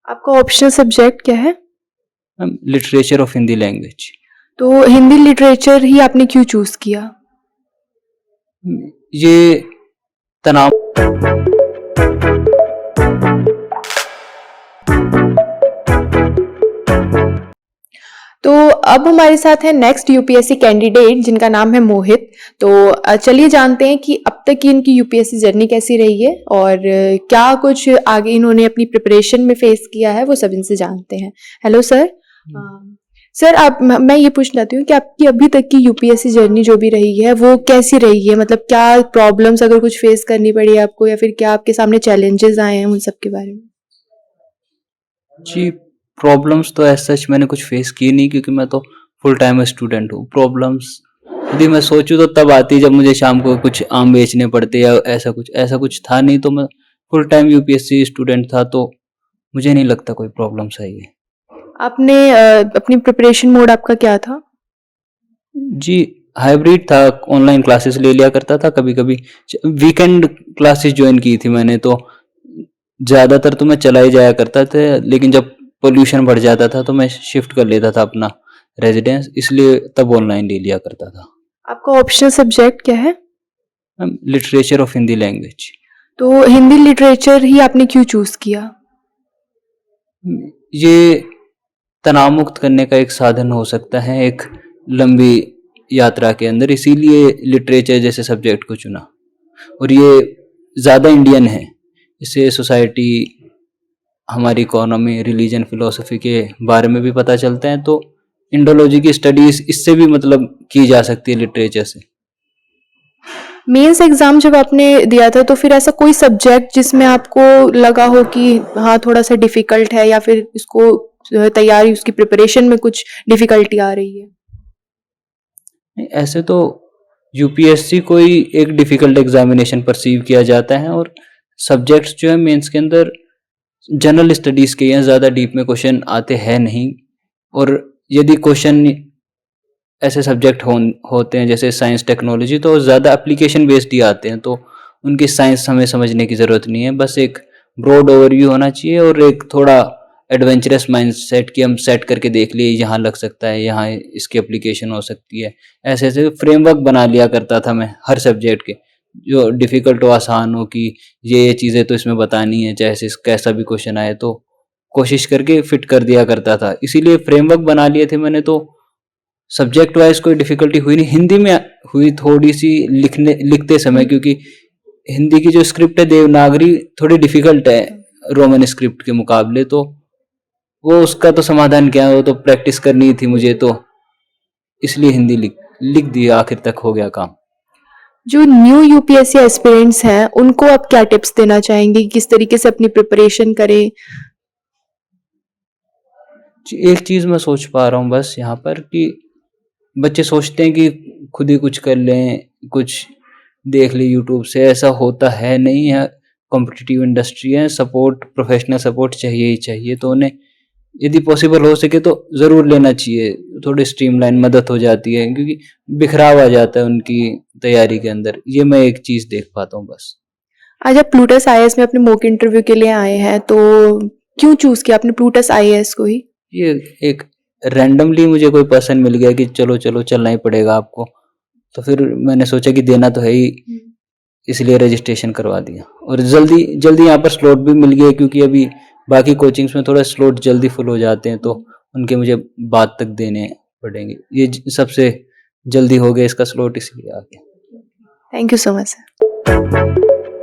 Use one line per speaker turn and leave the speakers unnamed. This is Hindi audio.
आपका ऑप्शनल सब्जेक्ट क्या है?
Literature of Hindi language.
तो हिंदी लिटरेचर ही आपने क्यों चूज किया?
ये तनाव
तो अब हमारे साथ है नेक्स्ट यूपीएससी कैंडिडेट जिनका नाम है मोहित। तो चलिए जानते हैं कि अब तक की इनकी यूपीएससी जर्नी कैसी रही है और क्या कुछ आगे इन्होंने अपनी प्रिपरेशन में फेस किया है, वो सब इनसे जानते हैं। Hello sir. सर आप मैं ये पूछना चाहती हूँ कि आपकी अभी तक की यूपीएससी जर्नी जो भी रही है वो कैसी रही है, मतलब क्या प्रॉब्लम्स अगर कुछ फेस करनी पड़ी आपको या फिर क्या आपके सामने चैलेंजेस आए हैं, उन सब के बारे में।
जी, प्रॉब्लम्स तो ऐसा सच मैंने कुछ फेस की नहीं, क्योंकि मैं तो फुल टाइम स्टूडेंट हूँ। प्रॉब्लम्स यदि मैं सोचूं तो तब आती जब मुझे शाम को कुछ आम बेचने पड़ते या ऐसा कुछ था नहीं। तो मैं फुल टाइम यूपीएससी स्टूडेंट था, तो मुझे नहीं लगता कोई प्रॉब्लम्स आई है।
आपने अपनी प्रिपरेशन मोड आपका क्या था?
जी, हाइब्रिड था। ऑनलाइन क्लासेस ले लिया करता था, कभी कभी वीकेंड क्लासेस ज्वाइन की थी मैंने। तो ज़्यादातर तो मैं चला ही जाया करता था, लेकिन जब पोल्यूशन बढ़ जाता था तो मैं शिफ्ट कर लेता था अपना रेजिडेंस, इसलिए तब ऑनलाइन ले लिया करता था।
आपका ऑप्शनल सब्जेक्ट क्या है?
Literature of Hindi language.
तो हिंदी लिटरेचर ही आपने क्यों चूज किया?
ये तनाव मुक्त करने का एक साधन हो सकता है एक लंबी यात्रा के अंदर, इसीलिए लिटरेचर जैसे सब्जेक्ट को चुना। और ये ज़्यादा इंडियन है, इससे सोसाइटी, हमारी इकोनॉमी, रिलीजन, फिलोसफी के बारे में भी पता चलते हैं। तो इंडोलॉजी की स्टडीज इससे भी मतलब की जा सकती है लिटरेचर से।
मेंस एग्जाम जब आपने दिया था तो फिर ऐसा कोई सब्जेक्ट जिसमें आपको लगा हो कि हाँ थोड़ा सा डिफिकल्ट है या फिर इसको तैयारी उसकी प्रिपरेशन में कुछ डिफिकल्टी आ रही है?
नहीं, ऐसे तो यूपीएससी कोई एक डिफिकल्ट एग्जामिनेशन परसीव किया जाता है, और सब्जेक्ट्स जो है मेंस के अंदर जनरल स्टडीज के हैं, ज़्यादा डीप में क्वेश्चन आते हैं नहीं। और यदि क्वेश्चन ऐसे सब्जेक्ट होते हैं जैसे साइंस टेक्नोलॉजी, तो ज़्यादा एप्लीकेशन बेस्ड ही आते हैं। तो उनकी साइंस हमें समझने की ज़रूरत नहीं है, बस एक ब्रॉड ओवरव्यू होना चाहिए और एक थोड़ा एडवेंचरस माइंडसेट की हम सेट करके देख लिए यहाँ लग सकता है, यहाँ इसकी एप्लीकेशन हो सकती है। ऐसे ऐसे फ्रेमवर्क बना लिया करता था मैं हर सब्जेक्ट के, जो डिफ़िकल्ट हो आसान हो, कि ये चीज़ें तो इसमें बतानी है, चाहे कैसा भी क्वेश्चन आए तो कोशिश करके फिट कर दिया करता था। इसीलिए फ्रेमवर्क बना लिए थे मैंने। तो सब्जेक्ट वाइज कोई डिफ़िकल्टी हुई नहीं। हिंदी में हुई थोड़ी सी लिखते समय, क्योंकि हिंदी की जो स्क्रिप्ट है देवनागरी थोड़ी डिफ़िकल्ट है रोमन स्क्रिप्ट के मुकाबले। तो वो उसका तो समाधान क्या है, वो तो प्रैक्टिस करनी थी मुझे, तो इसलिए हिंदी लिख लिख दी, आखिर तक हो गया काम।
जो न्यू यूपीएससी एस्पिरेंट्स हैं उनको आप क्या टिप्स देना चाहेंगे कि किस तरीके से अपनी प्रिपरेशन करें?
एक चीज़ मैं सोच पा रहा हूँ बस यहाँ पर, कि बच्चे सोचते हैं कि खुद ही कुछ कर लें, कुछ देख लें यूट्यूब से। ऐसा होता है नहीं है। कॉम्पिटिटिव इंडस्ट्री है, सपोर्ट, प्रोफेशनल सपोर्ट चाहिए ही चाहिए। तो उन्हें यदि पॉसिबल हो सके तो ज़रूर लेना चाहिए। थोड़ी स्ट्रीमलाइन मदद हो जाती है, क्योंकि बिखराव आ जाता है उनकी तैयारी के अंदर। ये मैं एक चीज़ देख पाता हूँ बस।
आज आप प्लूटस आईएएस में अपने मॉक इंटरव्यू के लिए आए हैं, तो क्यों चूज किया आपने प्लूटस आईएएस को ही?
ये एक रैंडमली मुझे कोई पर्सन मिल गया कि चलो चलो चलना ही पड़ेगा आपको। तो फिर मैंने सोचा कि देना तो है ही, इसलिए रजिस्ट्रेशन करवा दिया। और जल्दी जल्दी यहाँ पर स्लॉट भी मिल गए, क्योंकि अभी बाकी कोचिंग्स में थोड़ा स्लॉट जल्दी फुल हो जाते हैं, तो उनके मुझे बाद तक देने पड़ेंगे। ये सबसे जल्दी हो गया इसका स्लॉट, इसलिए आ गया।
Thank you so much sir.